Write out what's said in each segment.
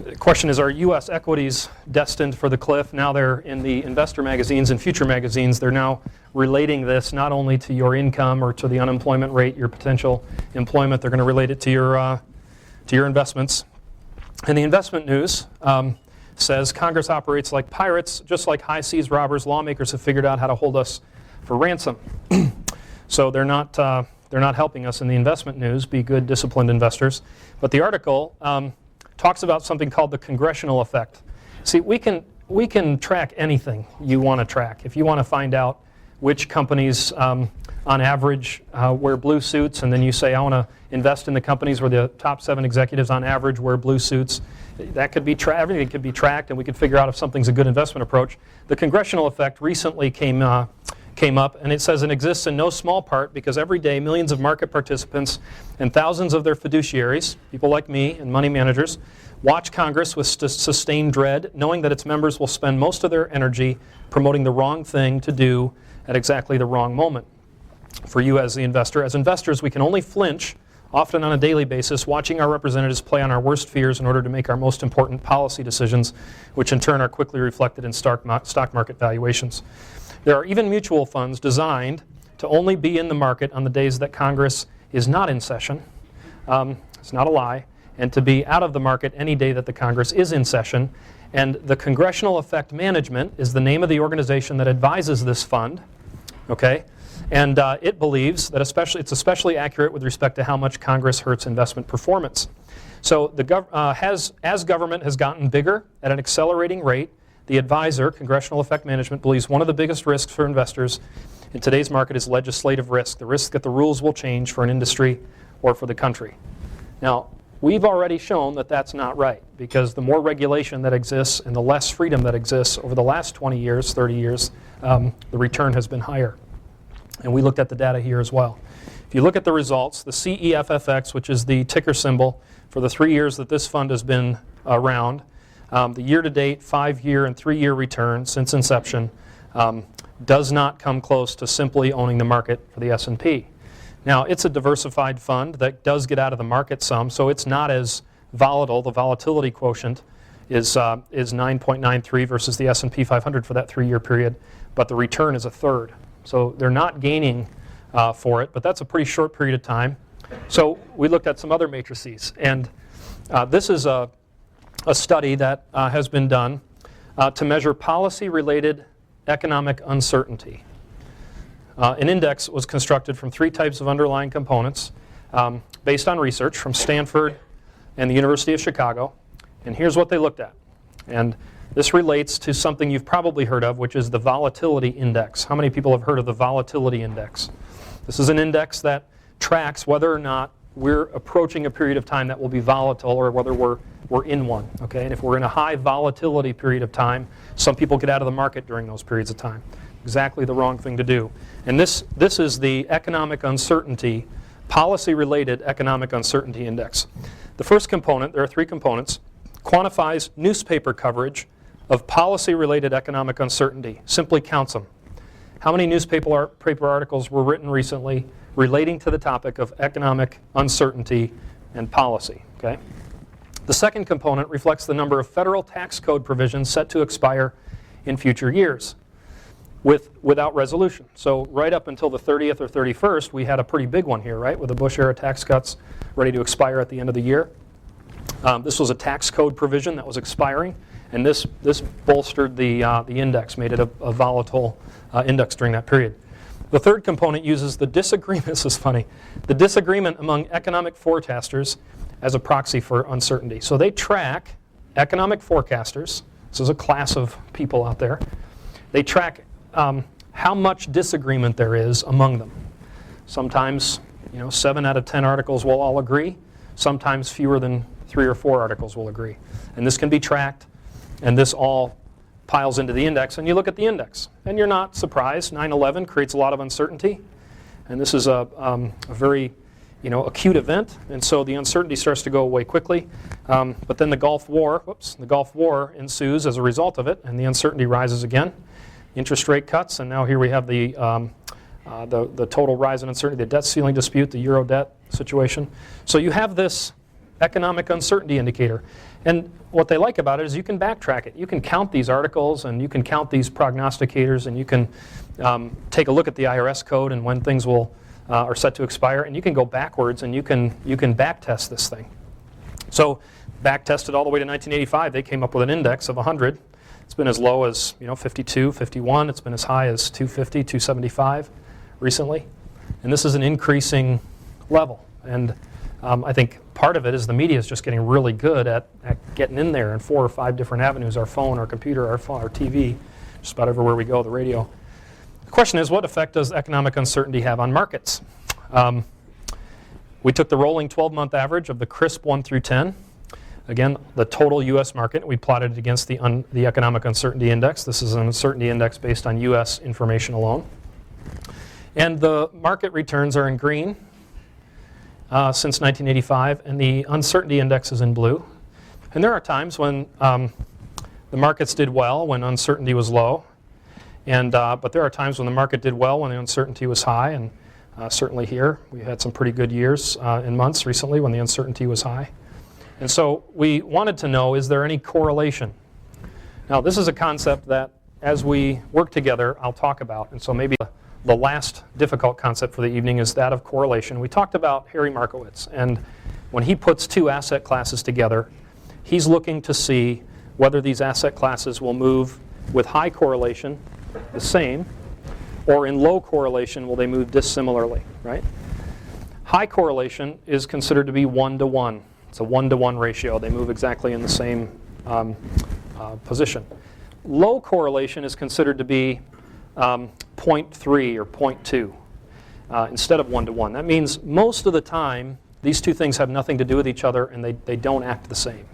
The question is, are U.S. equities destined for the cliff? Now they're in the investor magazines and future magazines. They're now relating this not only to your income or to the unemployment rate, your potential employment. They're going to relate it to your investments. And the investment news says Congress operates like pirates, just like high seas robbers. Lawmakers have figured out how to hold us for ransom. So they're not helping us in the investment news. Be good, disciplined investors. But the article talks about something called the congressional effect. See, we can track anything you want to track. If you want to find out which companies on average wear blue suits, and then you say, I want to invest in the companies where the top 7 executives on average wear blue suits, that could be everything could be tracked, and we could figure out if something's a good investment approach. The congressional effect recently came up, and it says it exists in no small part because every day millions of market participants and thousands of their fiduciaries, people like me and money managers, watch Congress with sustained dread, knowing that its members will spend most of their energy promoting the wrong thing to do at exactly the wrong moment. For you as the investor, as investors, we can only flinch, often on a daily basis, watching our representatives play on our worst fears in order to make our most important policy decisions, which in turn are quickly reflected in stock market valuations. There are even mutual funds designed to only be in the market on the days that Congress is not in session. It's not a lie. And to be out of the market any day that the Congress is in session. And the Congressional Effect Management is the name of the organization that advises this fund. Okay? And it believes that it's especially accurate with respect to how much Congress hurts investment performance. So as government has gotten bigger at an accelerating rate, the advisor, Congressional Effect Management, believes one of the biggest risks for investors in today's market is legislative risk, the risk that the rules will change for an industry or for the country. Now, we've already shown that that's not right, because the more regulation that exists and the less freedom that exists over the last 20 years, 30 years, the return has been higher. And we looked at the data here as well. If you look at the results, the CEFFX, which is the ticker symbol for the 3 years that this fund has been around, the year-to-date, 5-year, and 3-year return since inception does not come close to simply owning the market for the S&P. Now, it's a diversified fund that does get out of the market some, so it's not as volatile. The volatility quotient is 9.93 versus the S&P 500 for that 3-year period, but the return is a third. So they're not gaining for it, but that's a pretty short period of time. So we looked at some other matrices, and this is a study that has been done to measure policy-related economic uncertainty. An index was constructed from 3 types of underlying components based on research from Stanford and the University of Chicago. And here's what they looked at. And this relates to something you've probably heard of, which is the volatility index. How many people have heard of the volatility index? This is an index that tracks whether or not we're approaching a period of time that will be volatile or whether we're in one. Okay? And if we're in a high volatility period of time, some people get out of the market during those periods of time. Exactly the wrong thing to do. And this is the economic uncertainty, policy-related economic uncertainty index. The first component, there are 3 components, quantifies newspaper coverage of policy-related economic uncertainty. Simply counts them. How many newspaper articles were written recently relating to the topic of economic uncertainty and policy? Okay? The second component reflects the number of federal tax code provisions set to expire in future years without resolution. So right up until the 30th or 31st, we had a pretty big one here, right, with the Bush-era tax cuts ready to expire at the end of the year. This was a tax code provision that was expiring, and this bolstered the index, made it a volatile index during that period. The third component uses the disagreement, this is funny, the disagreement among economic forecasters as a proxy for uncertainty. So they track economic forecasters, this is a class of people out there, they track how much disagreement there is among them. Sometimes, 7 out of 10 articles will all agree. Sometimes fewer than 3 or 4 articles will agree. And this can be tracked, and this all piles into the index. And you look at the index, and you're not surprised. 9/11 creates a lot of uncertainty, and this is a very acute event, and so the uncertainty starts to go away quickly. But then the Gulf War ensues as a result of it, and the uncertainty rises again. Interest rate cuts, and now here we have the total rise in uncertainty, the debt ceiling dispute, the euro debt situation. So you have this economic uncertainty indicator. And what they like about it is you can backtrack it. You can count these articles and you can count these prognosticators and you can take a look at the IRS code and when things are set to expire, and you can go backwards and you can back test this thing. So back tested all the way to 1985, they came up with an index of 100. It's been as low as 52, 51. It's been as high as 250, 275 recently. And this is an increasing level. And I think part of it is the media is just getting really good at getting in there in 4 or 5 different avenues: our phone, our computer, our TV, just about everywhere we go, the radio. The question is, what effect does economic uncertainty have on markets? We took the rolling 12-month average of the CRSP 1 through 10. Again, the total U.S. market. We plotted it against the economic uncertainty index. This is an uncertainty index based on U.S. information alone. And the market returns are in green since 1985, and the uncertainty index is in blue. And there are times when the markets did well when uncertainty was low, but there are times when the market did well when the uncertainty was high, and certainly here we had some pretty good years and months recently when the uncertainty was high. And so we wanted to know, is there any correlation? Now, this is a concept that as we work together, I'll talk about. And so maybe the last difficult concept for the evening is that of correlation. We talked about Harry Markowitz, and when he puts 2 asset classes together, he's looking to see whether these asset classes will move with high correlation, the same, or in low correlation, will they move dissimilarly, right? High correlation is considered to be 1-to-1. It's a 1-to-1 ratio. They move exactly in the same position. Low correlation is considered to be 0.3 or 0.2 instead of 1-to-1. That means most of the time these two things have nothing to do with each other and they don't act the same.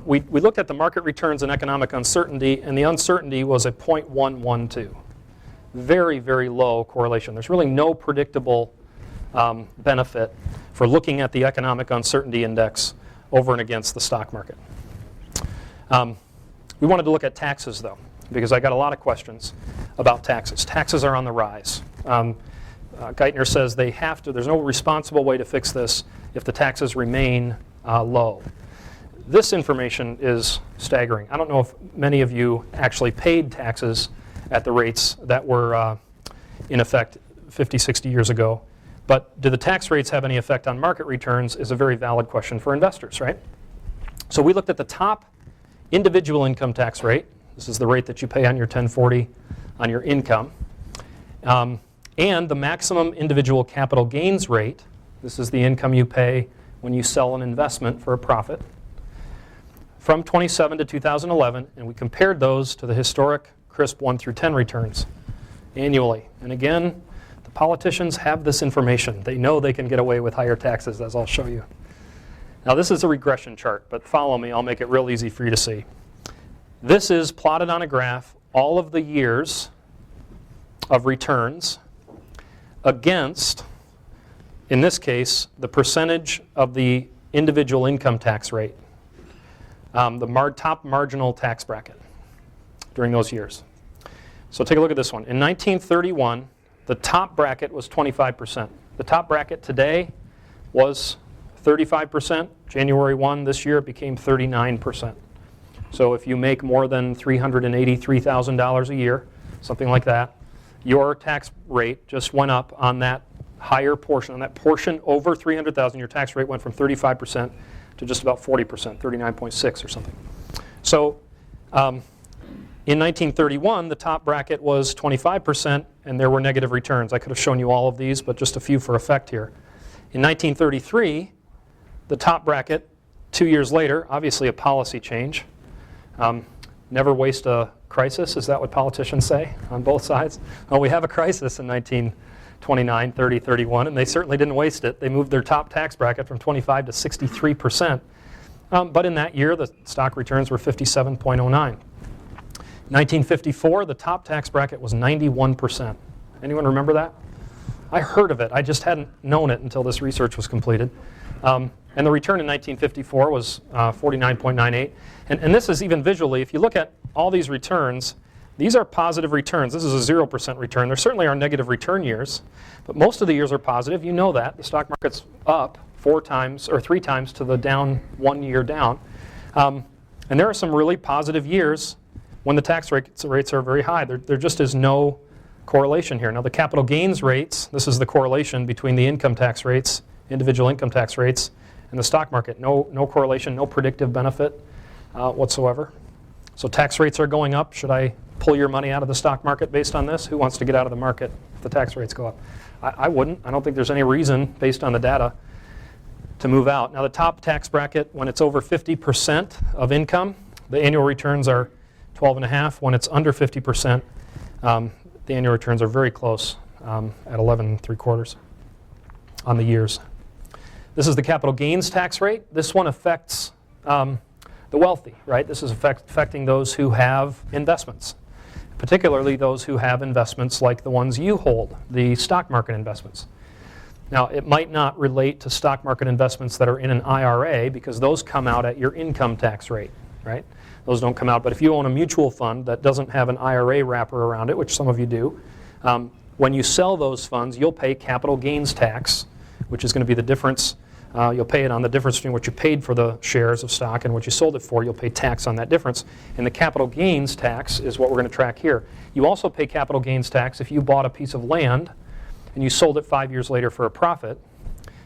We looked at the market returns and economic uncertainty, and the uncertainty was a 0.112. Very, very low correlation. There's really no predictable benefit for looking at the economic uncertainty index over and against the stock market. We wanted to look at taxes, though, because I got a lot of questions about taxes. Taxes are on the rise. Geithner says they have to. There's no responsible way to fix this if the taxes remain low. This information is staggering. I don't know if many of you actually paid taxes at the rates that were in effect 50, 60 years ago. But do the tax rates have any effect on market returns is a very valid question for investors, right? So we looked at the top individual income tax rate. This is the rate that you pay on your 1040 on your income. And the maximum individual capital gains rate. This is the income you pay when you sell an investment for a profit. From 2007 to 2011, and we compared those to the historic CRSP 1 through 10 returns annually. And again, the politicians have this information. They know they can get away with higher taxes, as I'll show you. Now, this is a regression chart, but follow me. I'll make it real easy for you to see. This is plotted on a graph all of the years of returns against, in this case, the percentage of the individual income tax rate, the top marginal tax bracket during those years. So take a look at this one. In 1931, the top bracket was 25%. The top bracket today was 35%. January 1 this year, it became 39%. So if you make more than $383,000 a year, something like that, your tax rate just went up on that higher portion. On that portion over $300,000, your tax rate went from 35% to just about 40%, 39.6 or something. So in 1931, the top bracket was 25%, and there were negative returns. I could have shown you all of these, but just a few for effect here. In 1933, the top bracket, 2 years later, obviously a policy change. Never waste a crisis, is that what politicians say on both sides? Well, we have a crisis in 1929, 30, 31, and they certainly didn't waste it. They moved their top tax bracket from 25 to 63%. But in that year, the stock returns were 57.09. 1954, the top tax bracket was 91%. Anyone remember that? I heard of it. I just hadn't known it until this research was completed. And the return in 1954 was 49.98. And this is even visually, if you look at all these returns, these are positive returns. This is a 0% return. There certainly are negative return years, but most of the years are positive. You know that. The stock market's up 4 times or 3 times to the down 1 year down. And there are some really positive years when the tax rates are very high. There just is no correlation here. Now the capital gains rates, this is the correlation between the income tax rates, individual income tax rates, and the stock market. No correlation, no predictive benefit whatsoever. So tax rates are going up. Should I pull your money out of the stock market based on this? Who wants to get out of the market if the tax rates go up? I wouldn't. I don't think there's any reason based on the data to move out. Now the top tax bracket, when it's over 50% of income, the annual returns are 12.5. When it's under 50%, the annual returns are very close at 11.75 on the years. This is the capital gains tax rate. This one affects the wealthy, right? This is affecting those who have investments, particularly those who have investments like the ones you hold, the stock market investments. Now, it might not relate to stock market investments that are in an IRA because those come out at your income tax rate, right? Those don't come out. But if you own a mutual fund that doesn't have an IRA wrapper around it, which some of you do, when you sell those funds, you'll pay capital gains tax, which is going to be the difference. You'll pay it on the difference between what you paid for the shares of stock and what you sold it for. You'll pay tax on that difference. And the capital gains tax is what we're going to track here. You also pay capital gains tax if you bought a piece of land and you sold it 5 years later for a profit.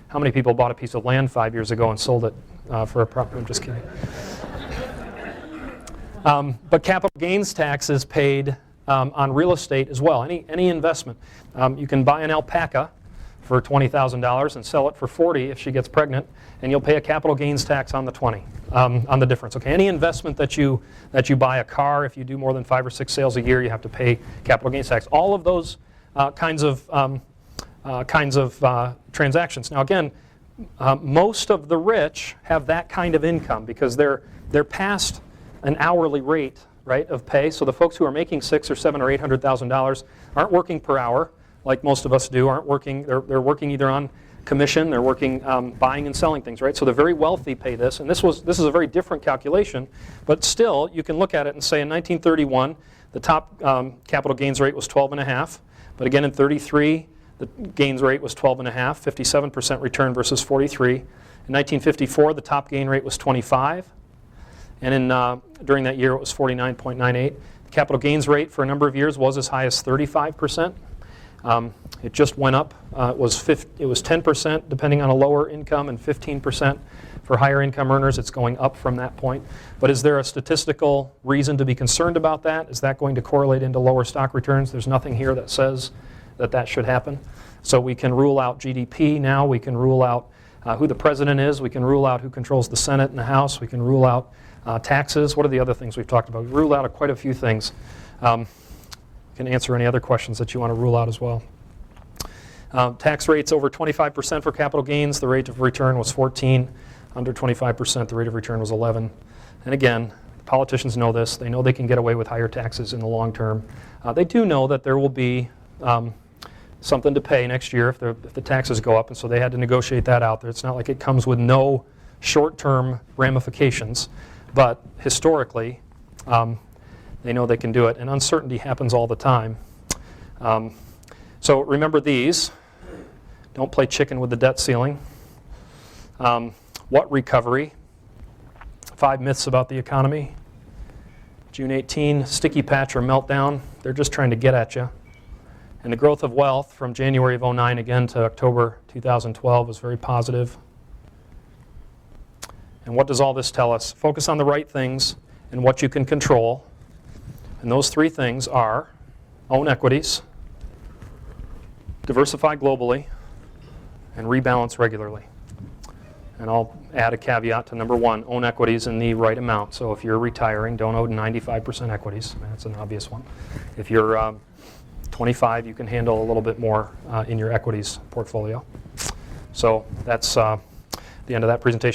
How many people bought a piece of land 5 years ago and sold it for a profit? I'm just kidding. But capital gains tax is paid on real estate as well. Any investment. You can buy an alpaca for $20,000 and sell it for $40,000 if she gets pregnant, and you'll pay a capital gains tax on the $20,000 on the difference. Okay, any investment that you buy, a car, if you do more than 5 or 6 sales a year, you have to pay capital gains tax. All of those kinds of transactions. Now again, most of the rich have that kind of income because they're past an hourly rate, right, of pay. So the folks who are making $600,000 or $700,000 or $800,000 aren't working per hour like most of us do. Aren't working. They're working either on commission. They're working buying and selling things, right? So the very wealthy pay this, and this is a very different calculation, but still you can look at it and say in 1931 the top capital gains rate was 12.5, but again in 33 the gains rate was 12.5, 57% return versus 43. In 1954 the top gain rate was 25. And during that year, it was 49.98. The capital gains rate for a number of years was as high as 35%. It just went up. It was 10% depending on a lower income and 15% for higher income earners. It's going up from that point. But is there a statistical reason to be concerned about that? Is that going to correlate into lower stock returns? There's nothing here that says that should happen. So we can rule out GDP now. We can rule out who the president is. We can rule out who controls the Senate and the House. We can rule out taxes. What are the other things we've talked about? We ruled out quite a few things. You can answer any other questions that you want to rule out as well. Tax rates over 25% for capital gains. The rate of return was 14. Under 25%, the rate of return was 11. And again, the politicians know this. They know they can get away with higher taxes in the long term. They do know that there will be something to pay next year if the taxes go up, and so they had to negotiate that out there. It's not like it comes with no short-term ramifications. But historically, they know they can do it, and uncertainty happens all the time. So remember these. Don't play chicken with the debt ceiling. What recovery? 5 myths about the economy. June 18, sticky patch or meltdown. They're just trying to get at you. And the growth of wealth from January of 2009 again to October 2012 was very positive. And what does all this tell us? Focus on the right things and what you can control. And those 3 things are own equities, diversify globally, and rebalance regularly. And I'll add a caveat to number 1, own equities in the right amount. So if you're retiring, don't own 95% equities. That's an obvious one. If you're 25, you can handle a little bit more in your equities portfolio. So that's the end of that presentation.